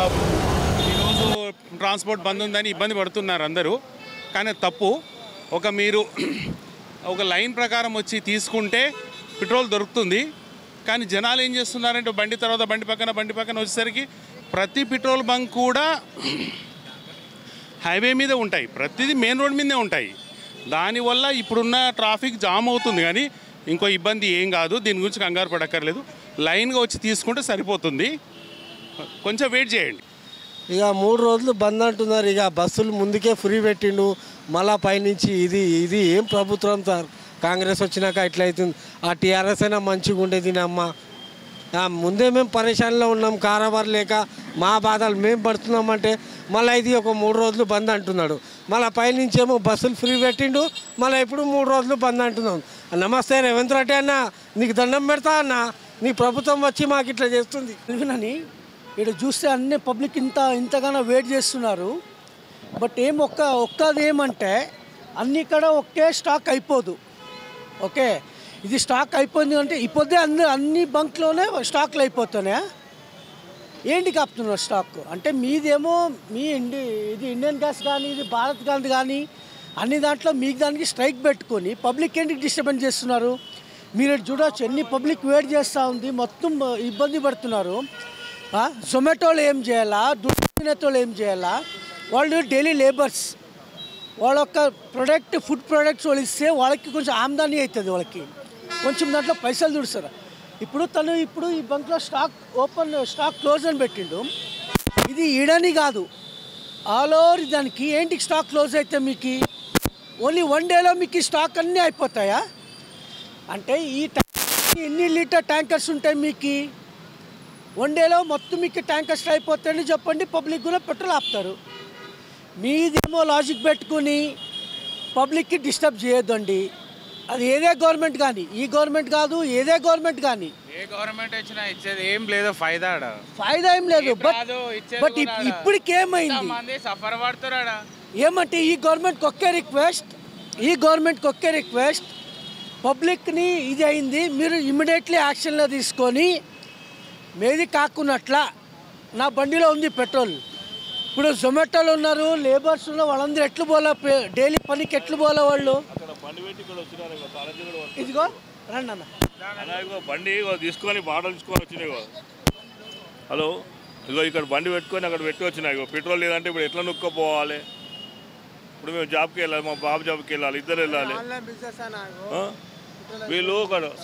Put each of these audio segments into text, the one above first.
ఈరోజు ట్రాన్స్పోర్ట్ బంద్ ఉందని ఇబ్బంది పడుతున్నారు అందరూ, కానీ తప్పు. మీరు ఒక లైన్ ప్రకారం వచ్చి తీసుకుంటే పెట్రోల్ దొరుకుతుంది. కానీ జనాలు ఏం చేస్తున్నారంటే బండి తర్వాత బండి పక్కన వచ్చేసరికి ప్రతి పెట్రోల్ బంక్ కూడా హైవే మీద ఉంటాయి, ప్రతిదీ మెయిన్ రోడ్ మీదే ఉంటాయి. దానివల్ల ఇప్పుడున్న ట్రాఫిక్ జామ్ అవుతుంది, కానీ ఇంకో ఇబ్బంది ఏం కాదు. దీని గురించి కంగారు పడక్కర్లేదు. లైన్గా వచ్చి తీసుకుంటే సరిపోతుంది. కొంచెం వెయిట్ చేయండి. ఇక 3 రోజులు బంద్ అంటున్నారు. ఇక బస్సులు ముందుకే ఫ్రీ పెట్టిండు, మళ్ళా పైనుంచి ఇది ఏం ప్రభుత్వం సార్? కాంగ్రెస్ వచ్చినాక ఇట్లయితుంది. ఆ టీఆర్ఎస్ అయినా మంచిగా ఉండేది. అమ్మ ముందే మేము పరేషాన్లో ఉన్నాం, కారబార్ లేక మా బాధలు మేము పడుతున్నామంటే మళ్ళీ ఇది ఒక 3 రోజులు బంద్ అంటున్నాడు. మళ్ళీ పైనుంచి ఏమో బస్సులు ఫ్రీ పెట్టిండు, మళ్ళీ ఇప్పుడు 3 రోజులు బంద్ అంటున్నాం. నమస్తే రేవంత్ రెడ్డి అన్న, నీకు దండం పెడతా అన్న, నీ ప్రభుత్వం వచ్చి మాకు ఇట్లా చేస్తుంది అని ఇక్కడ చూస్తే అన్ని పబ్లిక్ ఇంతగానో వెయిట్ చేస్తున్నారు. బట్ ఒక్కది ఏమంటే అన్ని ఇక్కడ ఒకే స్టాక్ అయిపోదు. ఓకే, ఇది స్టాక్ అయిపోయింది అంటే ఇప్పుడే అన్ని బంక్లోనే స్టాక్లు అయిపోతున్నాయా? ఏంటి కాపుతున్నారు స్టాక్ అంటే? మీదేమో ఇది ఇండియన్ గ్యాస్ కానీ ఇది భారత్ గ్యాస్ కానీ అన్ని దాంట్లో మీకు దానికి స్ట్రైక్ పెట్టుకొని పబ్లిక్ ఏంటికి డిస్టర్బెన్స్ చేస్తున్నారు? మీరు చూడవచ్చు ఎన్ని పబ్లిక్ వెయిట్ చేస్తూ ఉంది, మొత్తం ఇబ్బంది పడుతున్నారు. జొమాటోలు ఏం చేయాలా, దుడ్డునేతోళ్ళు ఏం చేయాలా? వాళ్ళు డైలీ లేబర్స్, వాళ్ళ యొక్క ఫుడ్ ప్రొడక్ట్స్ వాళ్ళు ఇస్తే వాళ్ళకి కొంచెం ఆమ్దాని అవుతుంది, వాళ్ళకి కొంచెం దాంట్లో పైసలు దుడుస్తారు. ఇప్పుడు ఈ బంక్లో స్టాక్ క్లోజ్ అని పెట్టిండు. ఇది ఈడని కాదు, ఆల్ ఓవర్ దానికి ఏంటి స్టాక్ క్లోజ్ అయితే మీకు ఓన్లీ 1 డేలో మీకు స్టాక్ అన్నీ అయిపోతాయా? అంటే ఈ ఎన్ని లీటర్ ట్యాంకర్స్ ఉంటాయి మీకు? 1 డేలో మొత్తం మీకు ట్యాంకర్స్ అయిపోతాయని చెప్పండి, పబ్లిక్ కూడా పెట్రోల్ ఆపుతారు. మీదేమో లాజిక్ పెట్టుకుని పబ్లిక్కి డిస్టర్బ్ చేయొద్దండి. అది ఏదే గవర్నమెంట్ కానీ, ఈ గవర్నమెంట్ కాదు, ఏదే గవర్నమెంట్ కానీ, ఏ గవర్నమెంట్ వచ్చినా ఇచ్చేది ఏం లేదు, ఫైదా ఏం లేదు. బట్ ఇప్పటికి ఏమైంది? సఫర్ పడుతున్నాడా ఏమంటే ఈ గవర్నమెంట్కి ఒకే రిక్వెస్ట్, పబ్లిక్ని ఇది అయింది, మీరు ఇమ్మీడియట్లీ యాక్షన్లో తీసుకొని మేది కాకున్నట్ల నా బండిలో ఉంది పెట్రోల్. ఇప్పుడు జొమాటోలు ఉన్నారు, లేబర్స్ ఉన్నారు, వాళ్ళందరూ ఎట్లు పోలా, డైలీ పనికి ఎట్లు పోలా వాళ్ళు? ఇదిగో రండి అన్న, బండి తీసుకొని బాటలు తీసుకొని వచ్చినాయి. హలో, ఇగో ఇక్కడ బండి పెట్టుకొని అక్కడ పెట్టి వచ్చినాయి. పెట్రోల్ లేదంటే ఇప్పుడు ఎట్లా నొక్కపోవాలి? ఇప్పుడు మేము జాబ్కి వెళ్ళాలి, మా బాబు జాబ్కి వెళ్ళాలి, ఇద్దరు వెళ్ళాలి. వీళ్ళు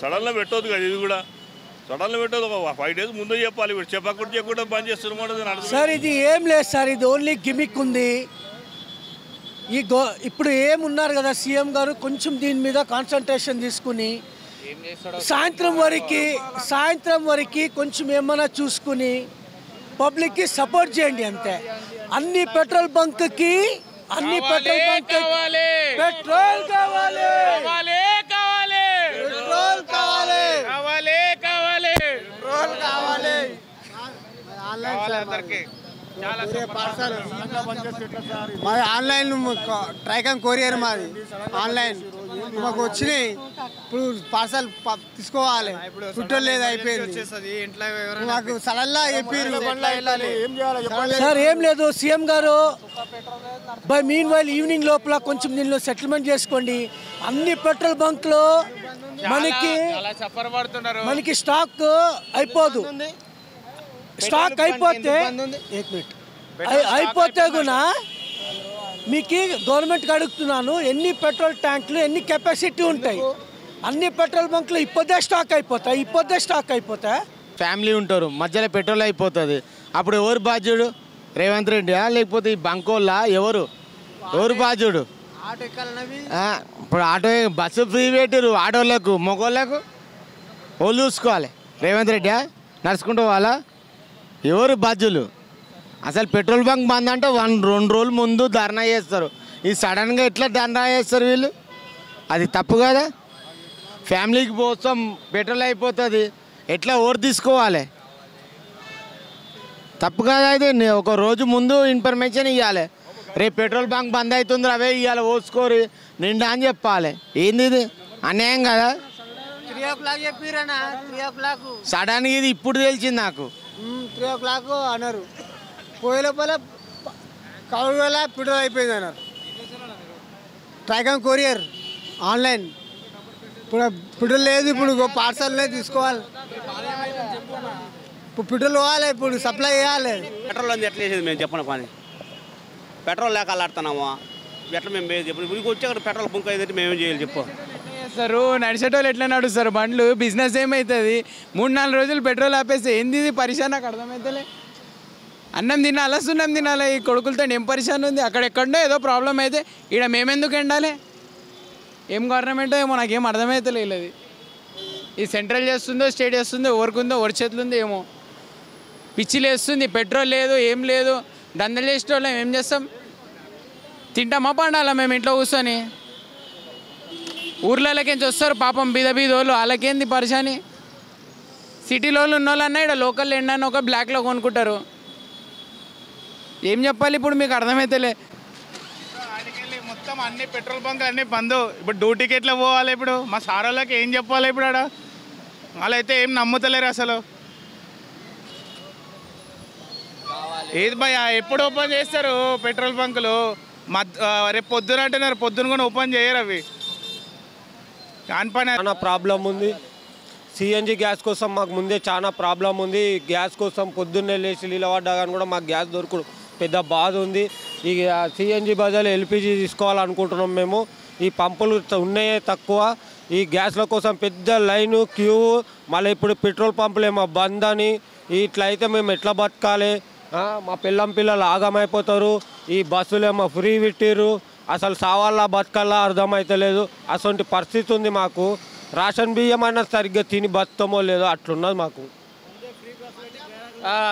సడన్గా పెట్టవద్దు కదా, ఇది కూడా సడన్గా పెట్టదు. ఒక 5 డేస్ ముందే చెప్పాలి. ఇప్పుడు చెప్పకుండా బంద్ చేస్తున్నారు సార్. ఇది ఏం లేదు సార్, ఇది ఓన్లీ గిమిక్ ఉంది. ఇప్పుడు ఏమున్నారు కదా సీఎం గారు, కొంచెం దీని మీద కాన్సన్ట్రేషన్ తీసుకుని సాయంత్రం వరకు కొంచెం ఏమైనా చూసుకుని పబ్లిక్కి సపోర్ట్ చేయండి అంతే. అన్ని పెట్రోల్ బంక్కి పెట్రోల్ కావాలి. మాది ఆన్లైన్ ట్రైకన్ కొరియర్, మాది ఆన్లైన్ మాకు వచ్చినాయి. ఇప్పుడు పార్సల్ తీసుకోవాలి, చుట్టూ లేదు, అయిపోయింది. మాకు సడన్గా చెప్పారు. సార్ ఏం లేదు, సీఎం గారు బై మీన్ వైల్ ఈవినింగ్ లోపల కొంచెం దీనిలో సెటిల్మెంట్ చేసుకోండి. అన్ని పెట్రోల్ బంక్లో మనకి స్టాక్ అయిపోదు. స్టాక్ అయిపోతే కూడా మీకు గవర్నమెంట్కి అడుగుతున్నాను, ఎన్ని పెట్రోల్ ట్యాంకులు, ఎన్ని కెపాసిటీ ఉంటాయి? అన్ని పెట్రోల్ బంక్లు ఇప్పుడే స్టాక్ అయిపోతాయి. ఫ్యామిలీ ఉంటారు, మధ్యలో పెట్రోల్ అయిపోతుంది. అప్పుడు ఎవరు బాధ్యుడు? రేవంత్ రెడ్డియా లేకపోతే ఈ బంకోళ్ళ? ఎవరు బాధ్యుడు? ఇప్పుడు బస్సు ఫ్రీ పెట్టారు ఆటోలకు, మగోళ్ళకు వాళ్ళు చూసుకోవాలి. రేవంత్ రెడ్డియా నడుచుకుంటూ వాళ్ళ ఎవరు బాధ్యులు? అసలు పెట్రోల్ బంక్ బంద్ అంటే 1-2 రోజుల ముందు ధర్నా చేస్తారు. ఈ సడన్గా ఎట్లా ధర్నా చేస్తారు వీళ్ళు? అది తప్పు కదా. ఫ్యామిలీకి కోసం పెట్రోల్ అయిపోతుంది, ఎట్లా ఓటు తీసుకోవాలి? తప్పు కదా. అయితే ఒక రోజు ముందు ఇన్ఫర్మేషన్ ఇవ్వాలి. రేపు పెట్రోల్ బంక్ బంద్ అవుతుంది, అవే ఇవ్వాలి, ఓసుకోరి నిండా అని చెప్పాలి. ఏంది ఇది? అన్యాయం కదా. 3 o'clock చెప్పిరన్నా, 3 o'clock సడన్గా ఇది ఇప్పుడు తెలిసింది నాకు. 3 o'clock అన్నారు. పోయే లోపల కవర్ వేళ పెట్రోల్ అయిపోయింది అన్నారు. ట్రైకాన్ కొరియర్ ఆన్లైన్. ఇప్పుడు పెట్రోల్ లేదు, ఇప్పుడు పార్సల్నే తీసుకోవాలి. ఇప్పుడు పెట్రోల్ పోవాలి, ఇప్పుడు సప్లై చేయాలి. పెట్రోల్ అంది ఎట్లా చేసేది మేము చెప్పండి పని. పెట్రోల్ లేక అల్లాడుతున్నామా ఎట్లా మేము చెప్పండి. ఇప్పుడు వచ్చి అక్కడ పెట్రోల్ బుక్ అయితే మేమేం చేయాలి చెప్పు. చేస్తారు నడిచేటోళ్ళు ఎట్లా నడుస్తారు బండ్లు, బిజినెస్ ఏమవుతుంది? 3-4 రోజులు పెట్రోల్ ఆపేస్తే ఏంది ఇది పరిశాన్? నాకు అర్థమవుతలే. అన్నం తినాలా సున్నం తినాలా? ఈ కొడుకులతో ఏం పరిశాన్ ఉంది? అక్కడెక్కడో ఏదో ప్రాబ్లం అయితే ఈడ మేమెందుకు ఎండాలి? ఏం గవర్నమెంటో ఏమో నాకేం అర్థమవుతలేదు. ఇది ఈ సెంట్రల్ చేస్తుందో స్టేట్ చేస్తుందో ఎవరికుందో ఎవరి చేతులు ఉందో ఏమో. పిచ్చిలు వేస్తుంది. పెట్రోల్ లేదు, ఏం లేదు. దందలు చేసేటోళ్ళం ఏం చేస్తాం? తింటామా పండాలా మేము ఇంట్లో కూర్చొని? ఊర్లలోకించి వస్తారు పాపం బీదోళ్ళు, వాళ్ళకేంది పరిశాని? సిటీలో ఉన్న వాళ్ళన్నా ఇక్కడ లోకల్ ఎండని ఒక బ్లాక్లో కొనుక్కుంటారు. ఏం చెప్పాలి ఇప్పుడు? మీకు అర్థమైతేలే. ఆడికెళ్ళి మొత్తం అన్ని పెట్రోల్ బంకులు అన్నీ బంద్. ఇప్పుడు డ్యూటీకి ఎట్లా పోవాలి? ఇప్పుడు మా సార్ వాళ్ళకి ఏం చెప్పాలి? ఇప్పుడు ఆడ వాళ్ళైతే ఏం నమ్ముతలేరు అసలు. ఏది భయ ఎప్పుడు ఓపెన్ చేస్తారు పెట్రోల్ బంకులు? రేపు పొద్దున అంటున్నారు, పొద్దున కూడా ఓపెన్ చేయరు అవి. కాని పని. చాలా ప్రాబ్లం ఉంది. సిఎన్జి గ్యాస్ కోసం మాకు ముందే చాలా ప్రాబ్లం ఉంది. గ్యాస్ కోసం పొద్దున్నే లేచి నిలబడ్డా కానీ కూడా మాకు గ్యాస్ దొరకదు, పెద్ద బాధ ఉంది. ఈ సిఎన్జి బదులు ఎల్పిజి తీసుకోవాలనుకుంటున్నాం మేము. ఈ పంపులు ఉన్నాయే తక్కువ. ఈ గ్యాస్ల కోసం పెద్ద లైను క్యూ. మళ్ళీ ఇప్పుడు పెట్రోల్ పంపులు ఏమో బంద్ అని. ఇట్లా అయితే మేము ఎట్లా బతకాలి? మా పిల్లలు ఆగమైపోతారు. ఈ బస్సులేమో ఫ్రీ పెట్టిర్రు. అసలు సావాలా బతకాలా అర్థమవుతలేదు. అసలు పరిస్థితి ఉంది మాకు. రేషన్ బియ్యం అయినా సరిగ్గా తిని బతుకమో లేదో అట్లున్నది మాకు.